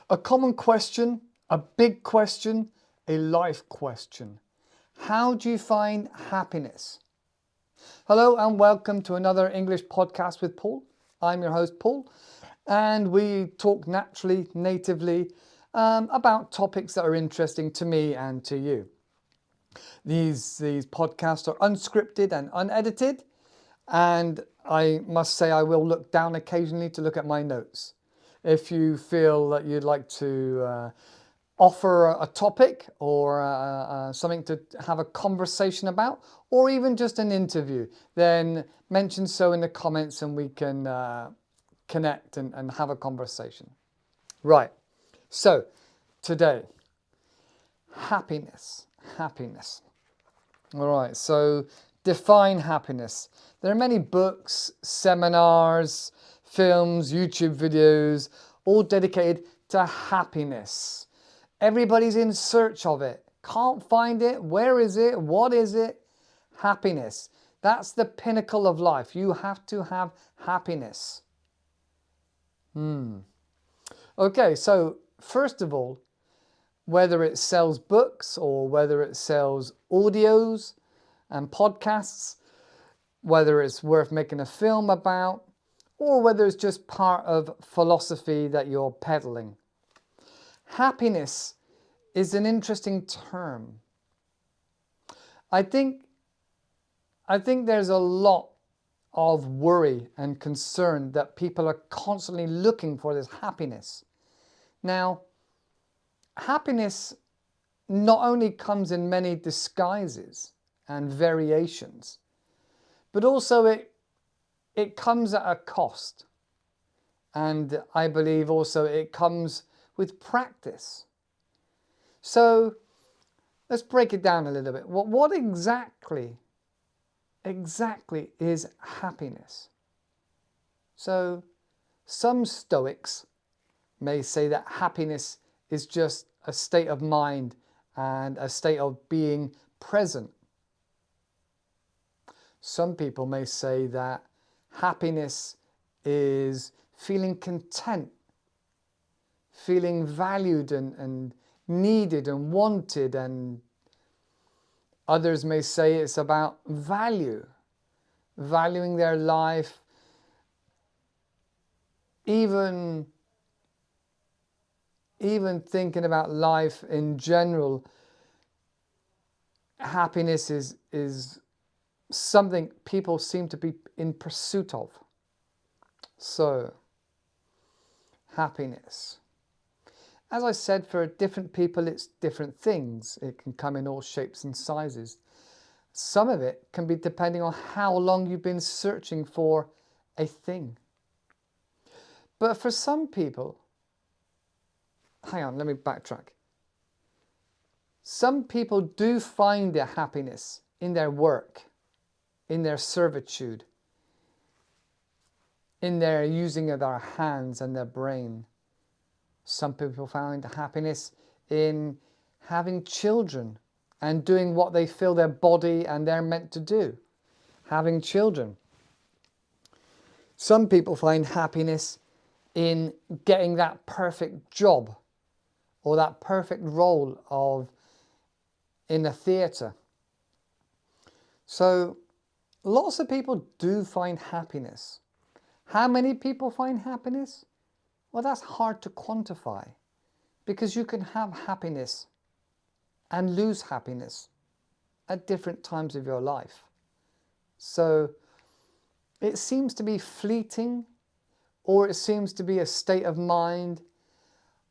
A common question, a big question, a life question. How do you find happiness? Hello and welcome to another English podcast with Paul. I'm your host, Paul, and we talk naturally, natively, about topics that are interesting to me and to you. These podcasts are unscripted and unedited, and I must say I will look down occasionally to look at my notes. If you feel that you'd like to offer a topic or something to have a conversation about, or even just an interview, then mention so in the comments and we can connect and have a conversation. Right, so today, happiness. All right, so define happiness. There are many books, seminars, films, YouTube videos, all dedicated to happiness. Everybody's in search of it. Can't find it. Where is it? What is it? Happiness. That's the pinnacle of life. You have to have happiness. Okay, so first of all, whether it sells books or whether it sells audios and podcasts, whether it's worth making a film about, or whether it's just part of philosophy that you're peddling. Happiness is an interesting term. I think there's a lot of worry and concern that people are constantly looking for this happiness. Now, happiness not only comes in many disguises and variations, but also it comes at a cost. And I believe also it comes with practice. So let's break it down a little bit. What exactly is happiness? So some Stoics may say that happiness is just a state of mind and a state of being present. Some people may say that happiness is feeling content, feeling valued and needed and wanted, and others may say it's about valuing their life, even thinking about life in general. Happiness is something people seem to be in pursuit of. So, happiness. As I said, for different people, it's different things. It can come in all shapes and sizes. Some of it can be depending on how long you've been searching for a thing. But for some people, hang on, let me backtrack. Some people do find their happiness in their work, in their servitude, in their using of their hands and their brain. Some people find happiness in having children and doing what they feel their body and they're meant to do, having children. Some people find happiness in getting that perfect job or that perfect role in a theatre. So lots of people do find happiness. How many people find happiness? Well, that's hard to quantify because you can have happiness and lose happiness at different times of your life. So it seems to be fleeting, or it seems to be a state of mind,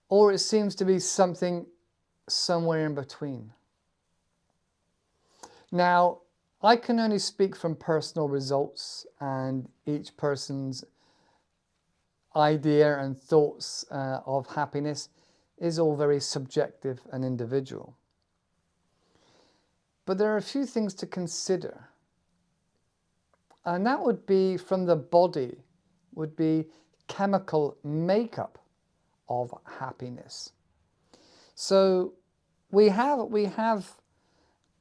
or it seems to be something somewhere in between. Now, I can only speak from personal results, and each person's idea and thoughts of happiness is all very subjective and individual. But there are a few things to consider. And that would be from the body, would be chemical makeup of happiness. So we have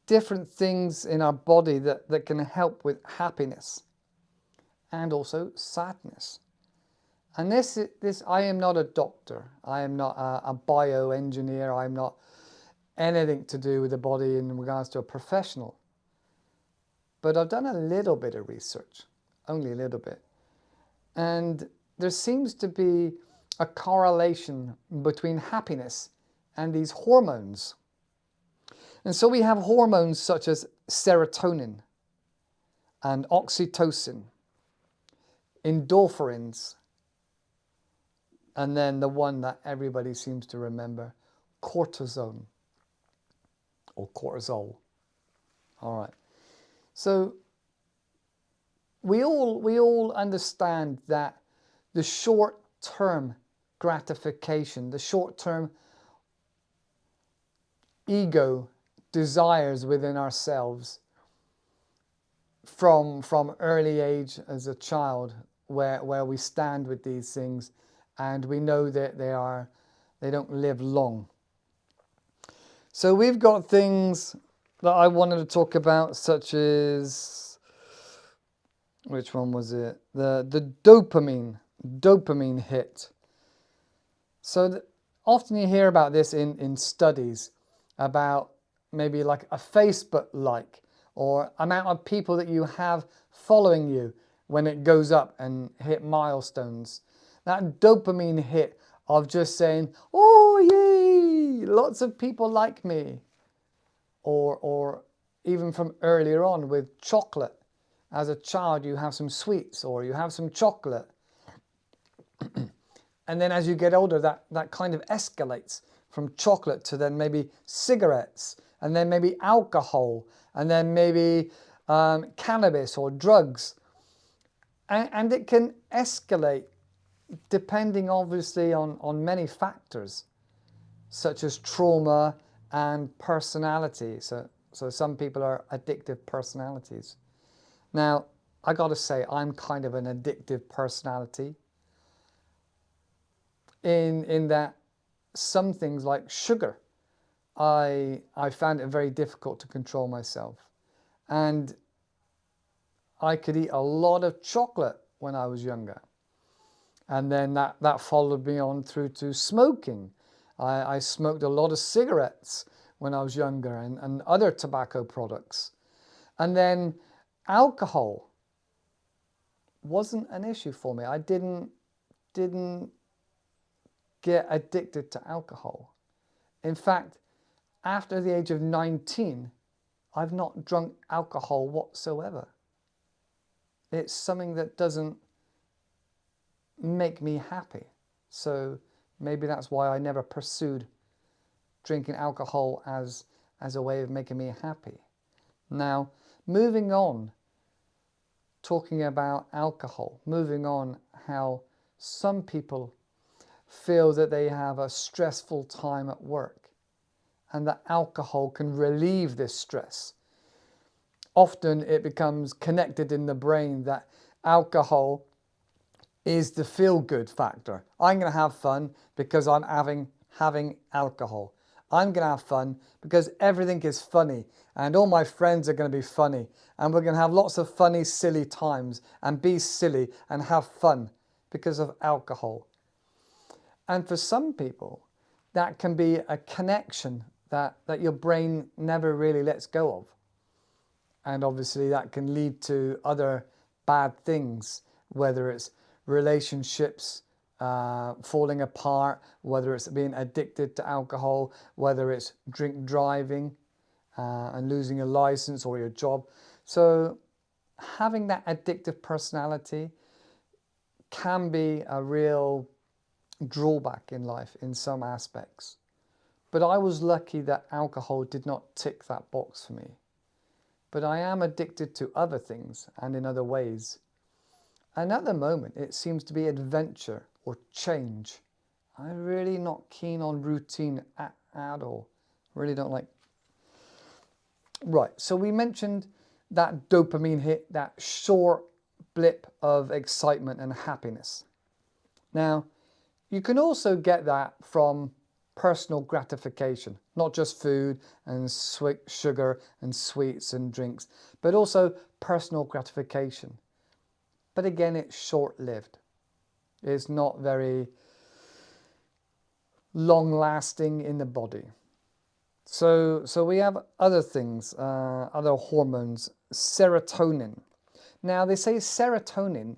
different things in our body that can help with happiness and also sadness. And I am not a doctor. I am not a bioengineer. I'm not anything to do with the body in regards to a professional. But I've done a little bit of research, only a little bit. And there seems to be a correlation between happiness and these hormones. And so we have hormones such as serotonin and oxytocin, endorphins, and then the one that everybody seems to remember, cortisone or cortisol. All right. So we all understand that the short-term gratification, the short-term ego desires within ourselves from early age as a child, where we stand with these things, and we know that they don't live long. So we've got things that I wanted to talk about, such as, which one was it? The dopamine hit. So often you hear about this in studies about maybe like a Facebook like, or amount of people that you have following you when it goes up and hit milestones. That dopamine hit of just saying, oh yay, lots of people like me. Or even from earlier on with chocolate. As a child you have some sweets or you have some chocolate. And then as you get older, that kind of escalates from chocolate to then maybe cigarettes, and then maybe alcohol, and then maybe cannabis or drugs. And it can escalate depending obviously on many factors, such as trauma and personality. So some people are addictive personalities. Now, I got to say, I'm kind of an addictive personality. In that some things like sugar, I found it very difficult to control myself. And I could eat a lot of chocolate when I was younger. And then that followed me on through to smoking. I smoked a lot of cigarettes when I was younger, and other tobacco products. And then alcohol wasn't an issue for me. I didn't get addicted to alcohol. In fact, after the age of 19, I've not drunk alcohol whatsoever. It's something that doesn't make me happy. So maybe that's why I never pursued drinking alcohol as a way of making me happy. Now, moving on, talking about alcohol, moving on how some people feel that they have a stressful time at work and that alcohol can relieve this stress. Often it becomes connected in the brain that alcohol is the feel-good factor. I'm going to have fun because I'm having alcohol. I'm going to have fun because everything is funny and all my friends are going to be funny and we're going to have lots of funny, silly times and be silly and have fun because of alcohol. And for some people, that can be a connection that your brain never really lets go of. And obviously that can lead to other bad things, whether it's relationships falling apart, whether it's being addicted to alcohol, whether it's drink driving and losing your license or your job. So having that addictive personality can be a real drawback in life in some aspects. But I was lucky that alcohol did not tick that box for me. But I am addicted to other things and in other ways. And at the moment, it seems to be adventure or change. I'm really not keen on routine at all. Really don't like. Right, so we mentioned that dopamine hit, that short blip of excitement and happiness. Now, you can also get that from personal gratification, not just food and sugar and sweets and drinks, but also personal gratification. But again, it's short-lived. It's not very long-lasting in the body. So we have other things, other hormones, serotonin. Now they say serotonin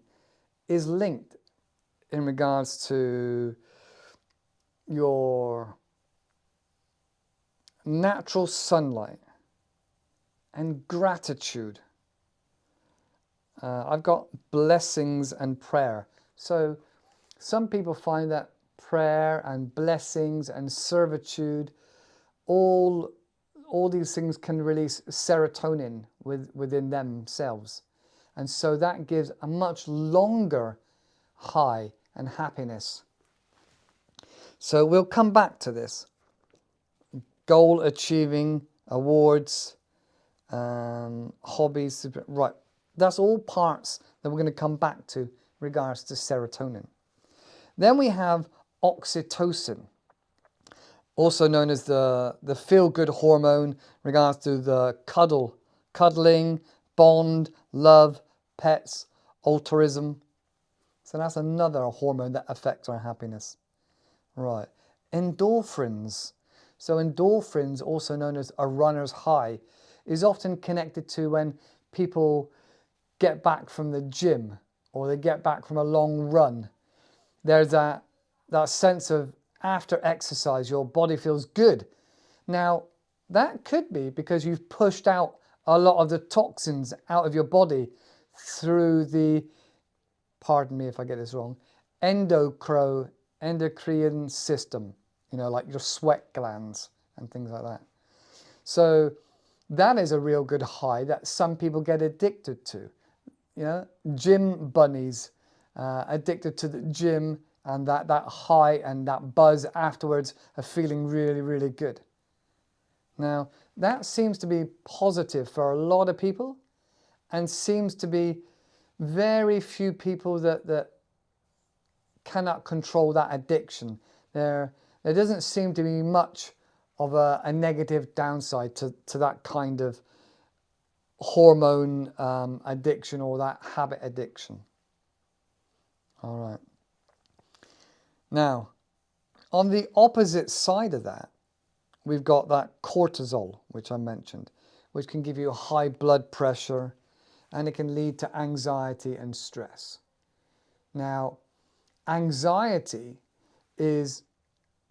is linked in regards to your natural sunlight and gratitude. I've got blessings and prayer. So some people find that prayer and blessings and servitude, all these things can release serotonin within themselves. And so that gives a much longer high and happiness. So we'll come back to this. Goal achieving, awards, hobbies. Right, that's all parts that we're going to come back to regards to serotonin. Then we have oxytocin, also known as the feel-good hormone in regards to the cuddling, bond, love, pets, altruism. So that's another hormone that affects our happiness. Right. Endorphins. So endorphins, also known as a runner's high, is often connected to when people get back from the gym or they get back from a long run. There's that sense of after exercise, your body feels good. Now, that could be because you've pushed out a lot of the toxins out of your body through the, pardon me if I get this wrong, endocrine system, like your sweat glands and things like that. So that is a real good high that some people get addicted to. Gym bunnies, addicted to the gym and that high and that buzz afterwards of feeling really, really good. Now, that seems to be positive for a lot of people and seems to be very few people that cannot control that addiction. There doesn't seem to be much of a negative downside to that kind of hormone addiction or that habit addiction. All right. Now, on the opposite side of that, we've got that cortisol, which I mentioned, which can give you a high blood pressure and it can lead to anxiety and stress. Now, anxiety is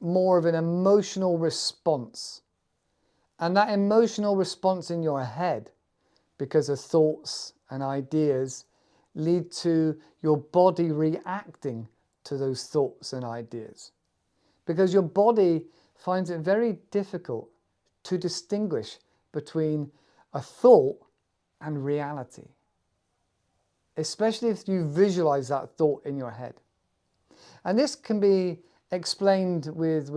more of an emotional response. And that emotional response in your head, because of thoughts and ideas, lead to your body reacting to those thoughts and ideas. Because your body finds it very difficult to distinguish between a thought and reality, especially if you visualize that thought in your head. And this can be explained with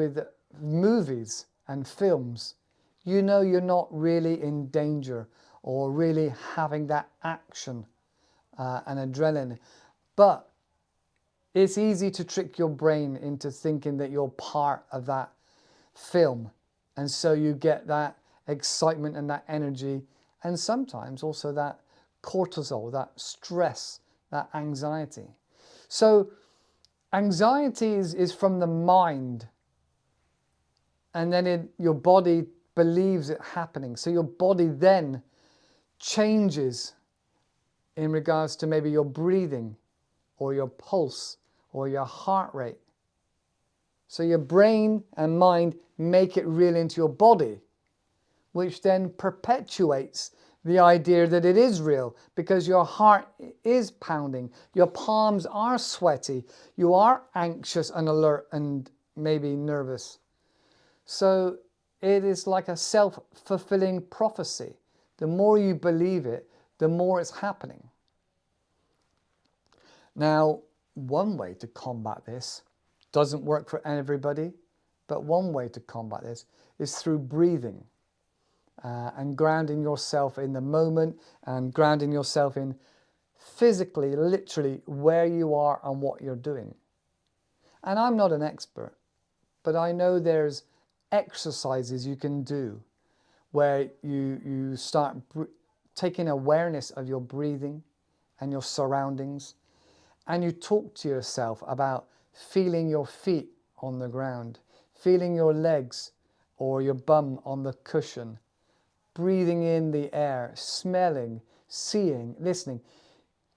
movies and films. You're not really in danger or really having that action and adrenaline, but it's easy to trick your brain into thinking that you're part of that film. And so you get that excitement and that energy, and sometimes also that cortisol, that stress, that anxiety. So anxiety is from the mind, and then your body believes it happening. So your body then changes in regards to maybe your breathing or your pulse or your heart rate. So your brain and mind make it real into your body, which then perpetuates the idea that it is real because your heart is pounding, your palms are sweaty, you are anxious and alert and maybe nervous. So it is like a self-fulfilling prophecy. The more you believe it, the more it's happening. Now, one way to combat this doesn't work for everybody, but one way to combat this is through breathing and grounding yourself in the moment and grounding yourself in physically, literally where you are and what you're doing. And I'm not an expert, but I know there's exercises you can do where you start taking awareness of your breathing and your surroundings, and you talk to yourself about feeling your feet on the ground, feeling your legs or your bum on the cushion, breathing in the air, smelling, seeing, listening,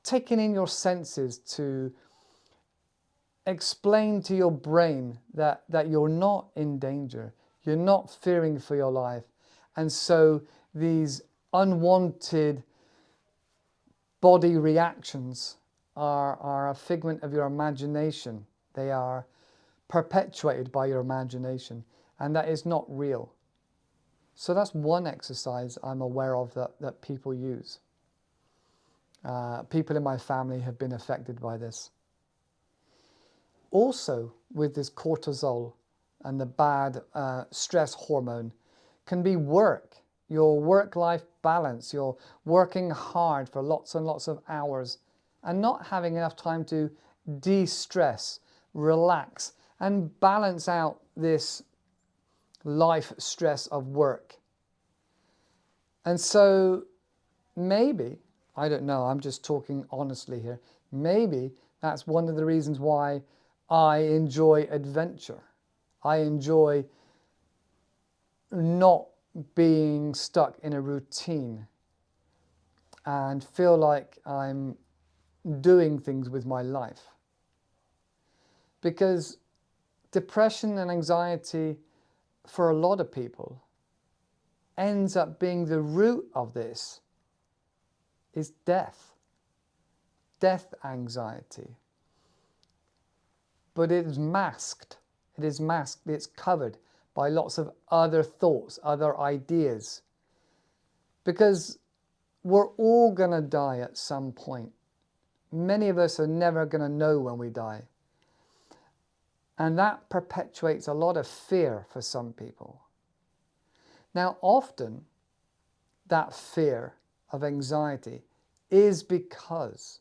taking in your senses to explain to your brain that you're not in danger, you're not fearing for your life. And so these unwanted body reactions are a figment of your imagination. They are perpetuated by your imagination, and that is not real. So that's one exercise I'm aware of that people use. People in my family have been affected by this. Also, with this cortisol and the bad stress hormone, can be work, your work-life balance. You're working hard for lots and lots of hours and not having enough time to de-stress, relax, and balance out this life stress of work. And so maybe, I don't know, I'm just talking honestly here, maybe that's one of the reasons why I enjoy adventure. I enjoy not being stuck in a routine and feel like I'm doing things with my life. Because depression and anxiety for a lot of people ends up being the root of this is death anxiety. But it is masked, it's covered by lots of other thoughts, other ideas. Because we're all going to die at some point. Many of us are never going to know when we die. And that perpetuates a lot of fear for some people. Now, often that fear of anxiety is because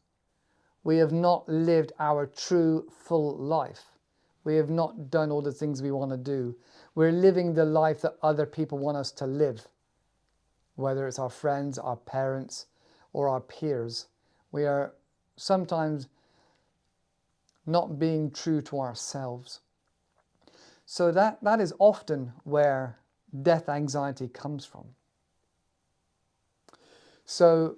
we have not lived our true full life. We have not done all the things we want to do. We're living the life that other people want us to live. Whether it's our friends, our parents, or our peers. We are sometimes not being true to ourselves. So that is often where death anxiety comes from. So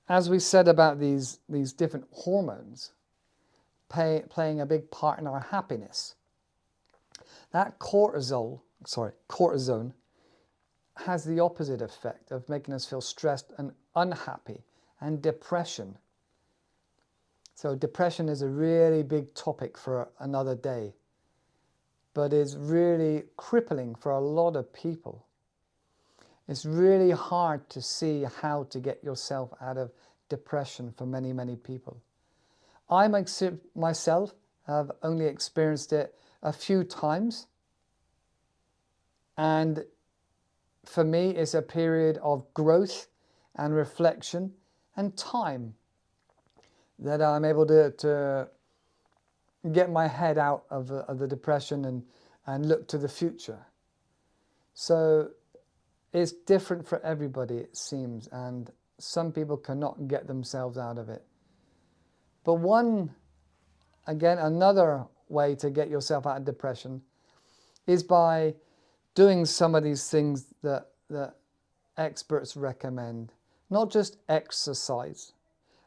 as we said about these different hormones playing a big part in our happiness, that cortisone has the opposite effect of making us feel stressed and unhappy, and depression. So depression is a really big topic for another day, but is really crippling for a lot of people. It's really hard to see how to get yourself out of depression for many, many people. I myself have only experienced it a few times, and for me it's a period of growth and reflection and time that I'm able to get my head out of the depression and look to the future. So it's different for everybody, it seems, and some people cannot get themselves out of it. But another way to get yourself out of depression is by doing some of these things that experts recommend. Not just exercise,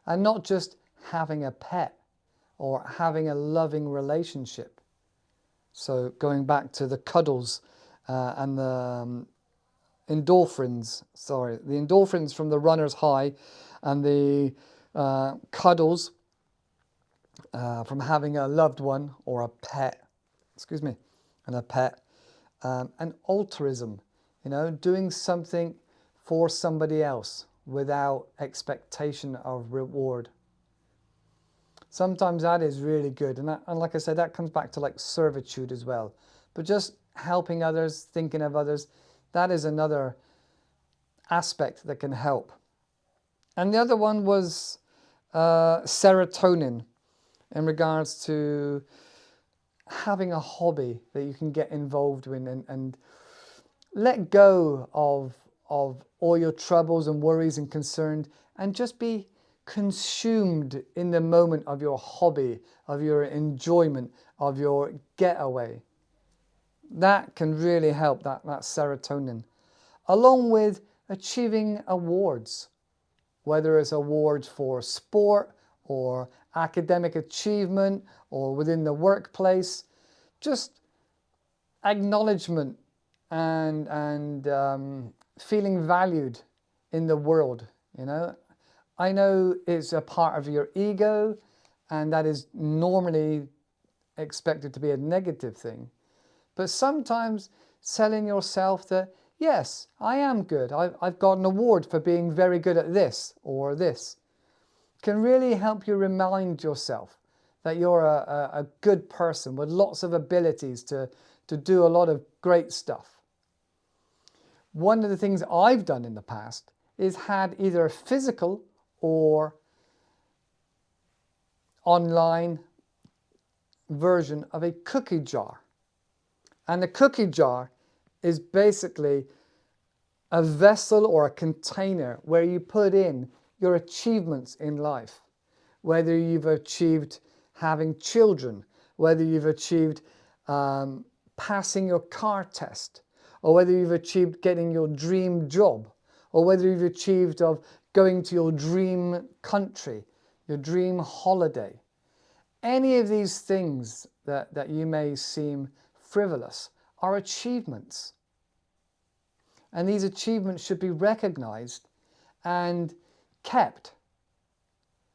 and not just having a pet or having a loving relationship. So going back to the cuddles and the endorphins from the runner's high, and the cuddles from having a loved one or a pet, and a pet, and altruism, doing something for somebody else without expectation of reward. Sometimes that is really good, and like I said, that comes back to like servitude as well. But just helping others, thinking of others, that is another aspect that can help. And the other one was serotonin, in regards to having a hobby that you can get involved in and let go of all your troubles and worries and concerns, and just be consumed in the moment of your hobby, of your enjoyment, of your getaway. That can really help, that serotonin. Along with achieving awards, whether it's awards for sport or academic achievement or within the workplace, just acknowledgement and feeling valued in the world, you know. I know it's a part of your ego, and that is normally expected to be a negative thing. But sometimes telling yourself that, yes, I am good. I've got an award for being very good at this or this, can really help you remind yourself that you're a good person with lots of abilities to do a lot of great stuff. One of the things I've done in the past is had either a physical or online version of a cookie jar. And the cookie jar is basically a vessel or a container where you put in your achievements in life. Whether you've achieved having children, whether you've achieved passing your car test, or whether you've achieved getting your dream job, or whether you've achieved of going to your dream country, your dream holiday. Any of these things that you may seem frivolous are achievements. And these achievements should be recognized and kept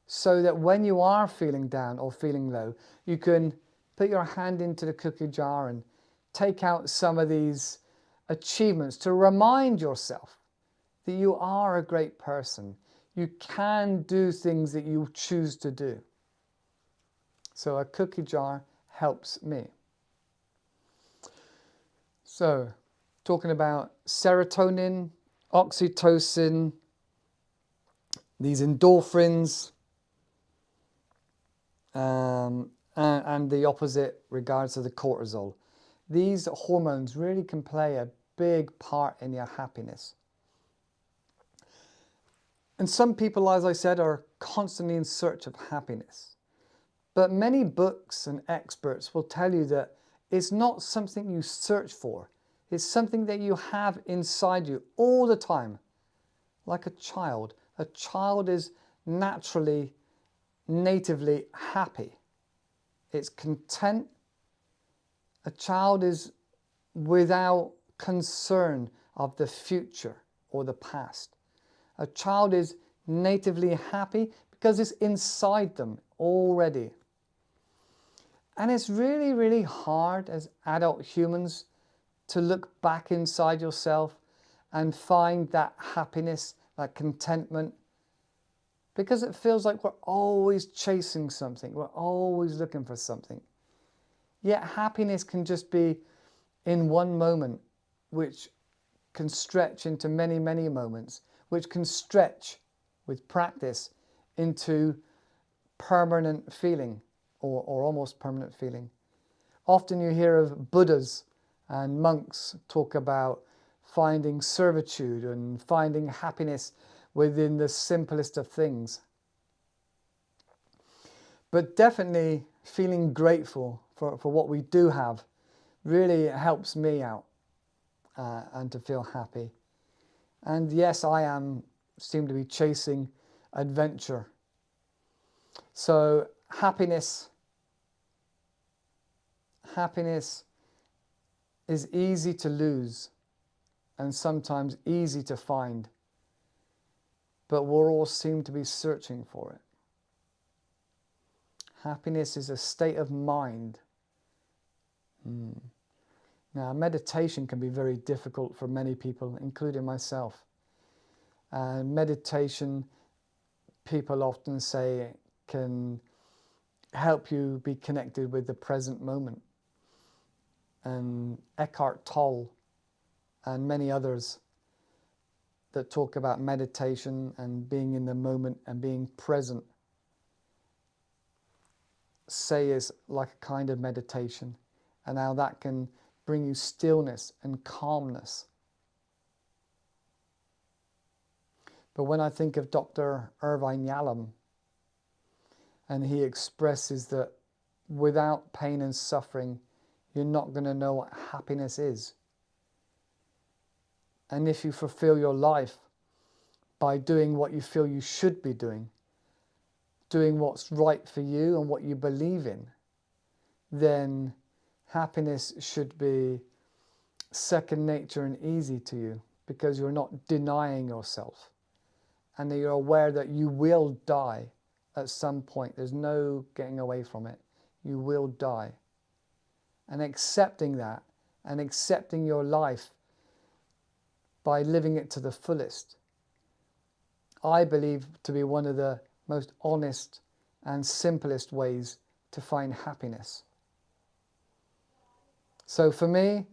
so that when you are feeling down or feeling low, you can put your hand into the cookie jar and take out some of these achievements to remind yourself that you are a great person. You can do things that you choose to do. So a cookie jar helps me. So, talking about serotonin, oxytocin, these endorphins, and the opposite regards to the cortisol. These hormones really can play a big part in your happiness. And some people, as I said, are constantly in search of happiness. But many books and experts will tell you that it's not something you search for. It's something that you have inside you all the time. Like a child. A child is naturally, natively happy. It's content. A child is without concern of the future or the past. A child is natively happy because it's inside them already. And it's really, really hard as adult humans to look back inside yourself and find that happiness, that contentment, because it feels like we're always chasing something. We're always looking for something. Yet happiness can just be in one moment, which can stretch into many, many moments, which can stretch with practice into permanent feeling or almost permanent feeling. Often you hear of Buddhas and monks talk about finding servitude and finding happiness within the simplest of things. But definitely feeling grateful for what we do have really helps me out and to feel happy. And yes, I seem to be chasing adventure. So happiness is easy to lose and sometimes easy to find, but we all seem to be searching for it. Happiness is a state of mind. Now, meditation can be very difficult for many people, including myself. Meditation, people often say, can help you be connected with the present moment. And Eckhart Tolle and many others that talk about meditation and being in the moment and being present say is like a kind of meditation, and how that can bring you stillness and calmness. But when I think of Dr. Irvine Yalom And he expresses that without pain and suffering, you're not going to know what happiness is. And if you fulfill your life by doing what you feel you should be doing what's right for you and what you believe in, then happiness should be second nature and easy to you, because you're not denying yourself and that you're aware that you will die at some point. There's no getting away from it. You will die. And accepting that and accepting your life by living it to the fullest, I believe to be one of the most honest and simplest ways to find happiness. So for me,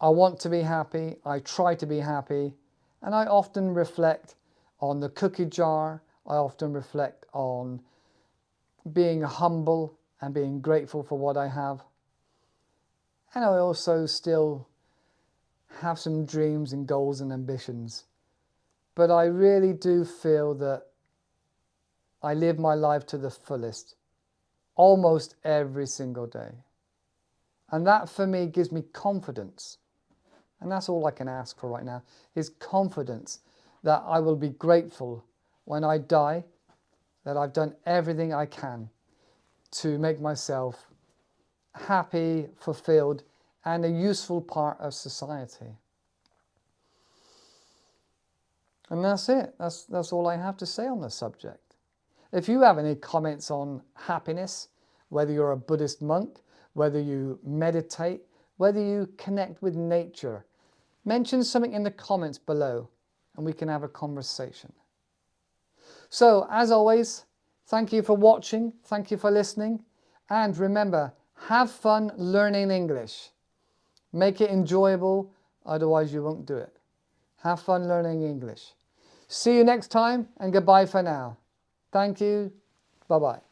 I want to be happy, I try to be happy, and I often reflect on the cookie jar, I often reflect on being humble and being grateful for what I have. And I also still have some dreams and goals and ambitions. But I really do feel that I live my life to the fullest, almost every single day. And that for me gives me confidence. And that's all I can ask for right now, is confidence that I will be grateful when I die, that I've done everything I can to make myself happy, fulfilled, and a useful part of society. And that's it. That's all I have to say on the subject. If you have any comments on happiness, whether you're a Buddhist monk, whether you meditate, whether you connect with nature, mention something in the comments below and we can have a conversation. So, as always, thank you for watching, thank you for listening, and remember, have fun learning English. Make it enjoyable, otherwise you won't do it. Have fun learning English. See you next time, and goodbye for now. Thank you. Bye-bye.